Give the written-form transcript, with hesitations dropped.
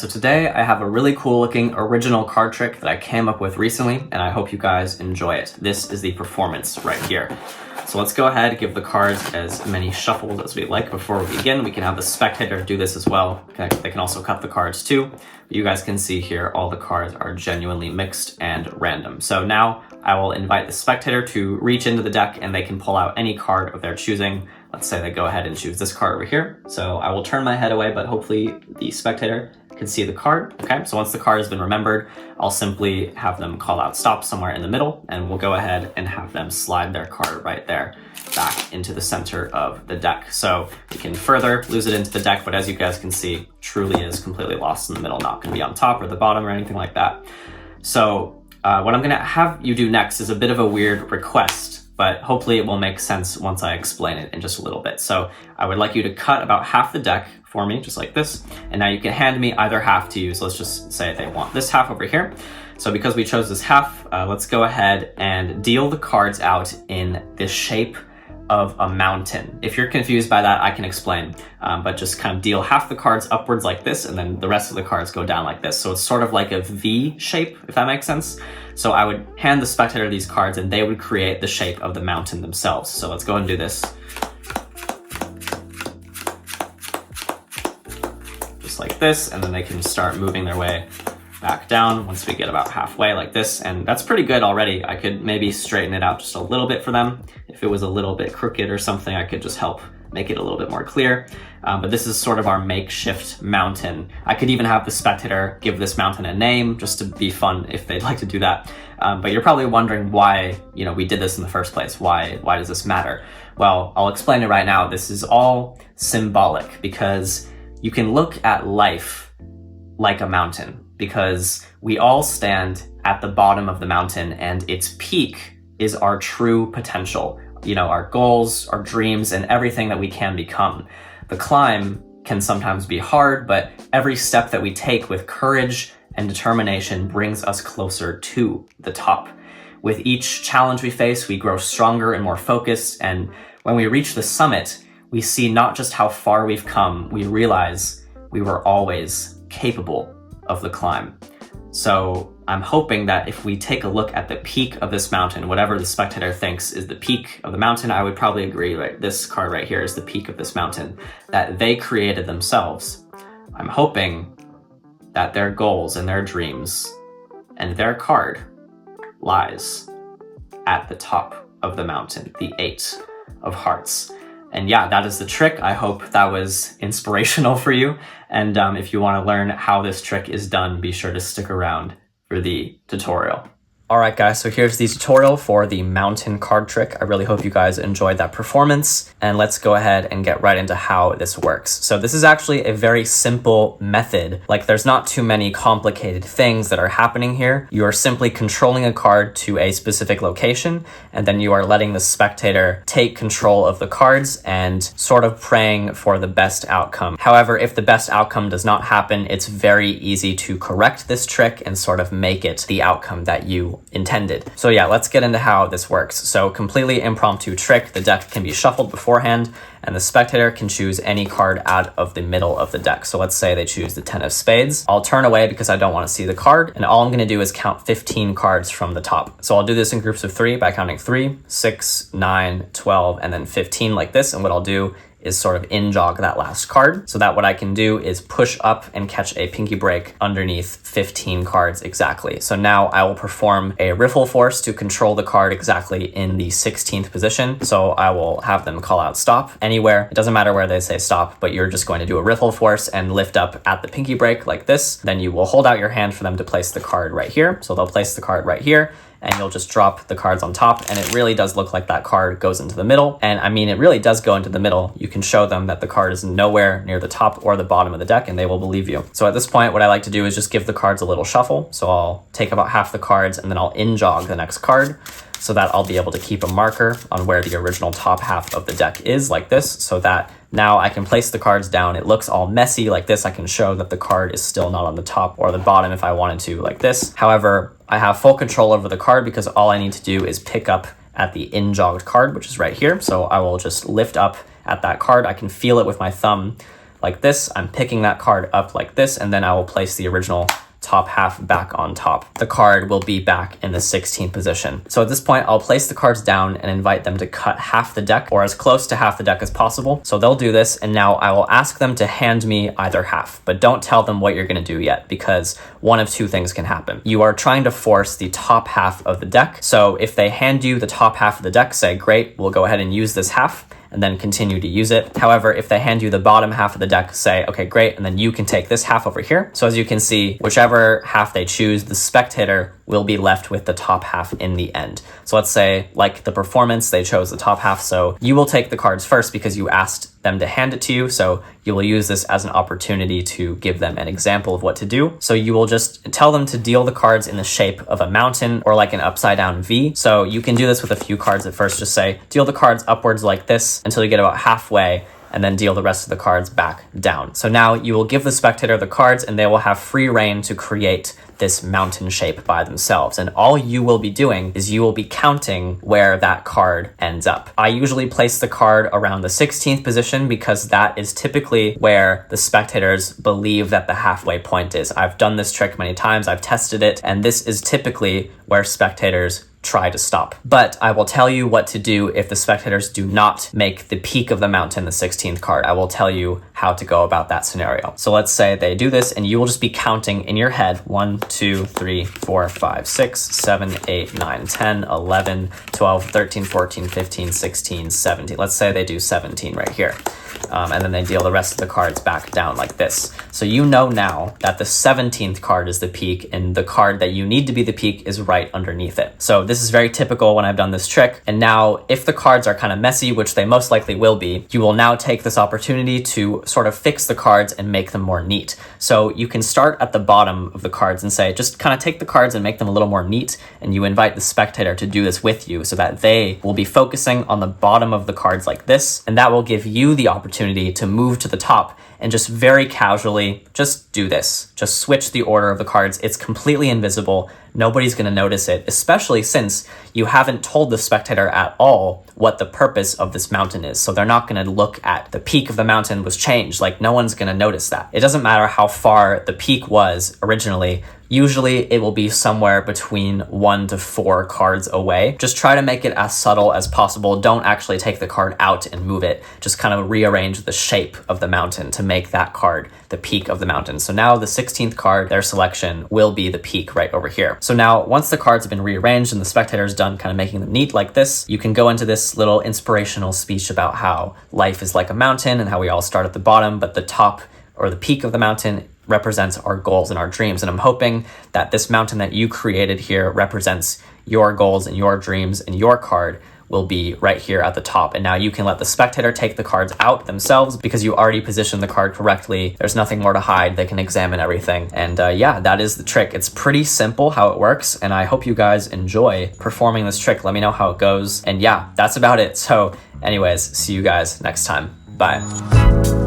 so today I have a really cool looking original card trick that I came up with recently, and I hope you guys enjoy it. This is the performance right here. So let's go ahead, give the cards as many shuffles as we like before we begin. We can have the spectator do this as well. They can also cut the cards too. But you guys can see here, all the cards are genuinely mixed and random. So now I will invite the spectator to reach into the deck and they can pull out any card of their choosing. Let's say they go ahead and choose this card over here. So I will turn my head away, but hopefully the spectator can see the card. Okay, so once the card has been remembered, I'll simply have them call out stop somewhere in the middle, and we'll go ahead and have them slide their card right there back into the center of the deck. So we can further lose it into the deck, but as you guys can see, truly is completely lost in the middle, not gonna be on top or the bottom or anything like that. So what I'm gonna have you do next is a bit of a weird request, but hopefully it will make sense once I explain it in just a little bit. So I would like you to cut about half the deck for me, just like this. And now you can hand me either half to use. Let's just say they want this half over here. So because we chose this half, let's go ahead and deal the cards out in the shape of a mountain. If you're confused by that, I can explain, but just kind of deal half the cards upwards like this, and then the rest of the cards go down like this. So it's sort of like a V shape, if that makes sense. So I would hand the spectator these cards and they would create the shape of the mountain themselves. So let's go and do this. Just like this, and then they can start moving their way back down once we get about halfway like this, and that's pretty good already. I could maybe straighten it out just a little bit for them. If it was a little bit crooked or something, I could just help make it a little bit more clear. But this is sort of our makeshift mountain. I could even have the spectator give this mountain a name just to be fun if they'd like to do that. But you're probably wondering why, we did this in the first place. Why does this matter? Well, I'll explain it right now. This is all symbolic because you can look at life like a mountain, because we all stand at the bottom of the mountain and its peak is our true potential. Our goals, our dreams, and everything that we can become. The climb can sometimes be hard, but every step that we take with courage and determination brings us closer to the top. With each challenge we face, we grow stronger and more focused, and when we reach the summit, we see not just how far we've come, we realize we were always capable of the climb. So I'm hoping that if we take a look at the peak of this mountain, whatever the spectator thinks is the peak of the mountain, I would probably agree, right? This card right here is the peak of this mountain that they created themselves. I'm hoping that their goals and their dreams and their card lies at the top of the mountain, the 8 of hearts. And yeah, that is the trick. I hope that was inspirational for you. And if you want to learn how this trick is done, be sure to stick around for the tutorial. All right, guys, so here's the tutorial for the mountain card trick. I really hope you guys enjoyed that performance, and let's go ahead and get right into how this works. So this is actually a very simple method. Like, there's not too many complicated things that are happening here. You are simply controlling a card to a specific location, and then you are letting the spectator take control of the cards and sort of praying for the best outcome. However, if the best outcome does not happen, it's very easy to correct this trick and sort of make it the outcome that you intended. So yeah, let's get into how this works. So completely impromptu trick. The deck can be shuffled beforehand and the spectator can choose any card out of the middle of the deck. So let's say they choose the 10 of spades. I'll turn away because I don't want to see the card, and all I'm going to do is count 15 cards from the top. So I'll do this in groups of 3 by counting 3, 6, 9, 12, and then 15 like this. And what I'll do is sort of in-jog that last card so that what I can do is push up and catch a pinky break underneath 15 cards exactly. So now I will perform a riffle force to control the card exactly in the 16th position. So I will have them call out stop anywhere. It doesn't matter where they say stop, but you're just going to do a riffle force and lift up at the pinky break like this. Then you will hold out your hand for them to place the card right here. So they'll place the card right here, and you'll just drop the cards on top, and it really does look like that card goes into the middle. And I mean, it really does go into the middle. You can show them that the card is nowhere near the top or the bottom of the deck, and they will believe you. So at this point, what I like to do is just give the cards a little shuffle. So I'll take about half the cards, and then I'll in-jog the next card so that I'll be able to keep a marker on where the original top half of the deck is like this, so that now I can place the cards down. It looks all messy like this. I can show that the card is still not on the top or the bottom if I wanted to like this. However, I have full control over the card because all I need to do is pick up at the in-jogged card, which is right here. So I will just lift up at that card. I can feel it with my thumb like this. I'm picking that card up like this, and then I will place the original top half back on top. The card will be back in the 16th position. So at this point, I'll place the cards down and invite them to cut half the deck, or as close to half the deck as possible. So they'll do this, and now I will ask them to hand me either half, but don't tell them what you're gonna do yet, because one of two things can happen. You are trying to force the top half of the deck. So if they hand you the top half of the deck, say, great, we'll go ahead and use this half, and then continue to use it. However, if they hand you the bottom half of the deck, say, okay, great, and then you can take this half over here. So as you can see, whichever half they choose, the spectator will be left with the top half in the end. So let's say, like the performance, they chose the top half, so you will take the cards first because you asked them to hand it to you, so you will use this as an opportunity to give them an example of what to do. So you will just tell them to deal the cards in the shape of a mountain or like an upside down V. So you can do this with a few cards at first. Just say, deal the cards upwards like this until you get about halfway, and then deal the rest of the cards back down. So now you will give the spectator the cards, and they will have free reign to create this mountain shape by themselves. And all you will be doing is you will be counting where that card ends up. I usually place the card around the 16th position because that is typically where the spectators believe that the halfway point is. I've done this trick many times, I've tested it, and this is typically where spectators try to stop. But I will tell you what to do if the spectators do not make the peak of the mountain the 16th card. I will tell you how to go about that scenario. So let's say they do this, and you will just be counting in your head 1, 2, 3, 4, 5, 6, 7, 8, 9, 10, 11, 12, 13, 14, 15, 16, 17. Let's say they do 17 right here. And then they deal the rest of the cards back down like this. So you know now that the 17th card is the peak, and the card that you need to be the peak is right underneath it. So this is very typical when I've done this trick. And now if the cards are kind of messy, which they most likely will be, you will now take this opportunity to sort of fix the cards and make them more neat. So you can start at the bottom of the cards and say, just kind of take the cards and make them a little more neat. And you invite the spectator to do this with you so that they will be focusing on the bottom of the cards like this. And that will give you the opportunity to move to the top and just very casually just do this. Just switch the order of the cards. It's completely invisible. Nobody's going to notice it, especially since you haven't told the spectator at all what the purpose of this mountain is. So they're not going to look at the peak of the mountain was changed. Like, no one's going to notice that. It doesn't matter how far the peak was originally. Usually it will be somewhere between 1 to 4 cards away. Just try to make it as subtle as possible. Don't actually take the card out and move it. Just kind of rearrange the shape of the mountain to make that card the peak of the mountain. So now the 16th card, their selection, will be the peak right over here. So now once the cards have been rearranged and the spectator's done kind of making them neat like this, you can go into this little inspirational speech about how life is like a mountain and how we all start at the bottom, but the top or the peak of the mountain represents our goals and our dreams. And I'm hoping that this mountain that you created here represents your goals and your dreams, and your card will be right here at the top. And now you can let the spectator take the cards out themselves because you already positioned the card correctly. There's nothing more to hide. They can examine everything. And yeah, that is the trick. It's pretty simple how it works, and I hope you guys enjoy performing this trick. Let me know how it goes. And yeah, that's about it. So anyways, see you guys next time. Bye.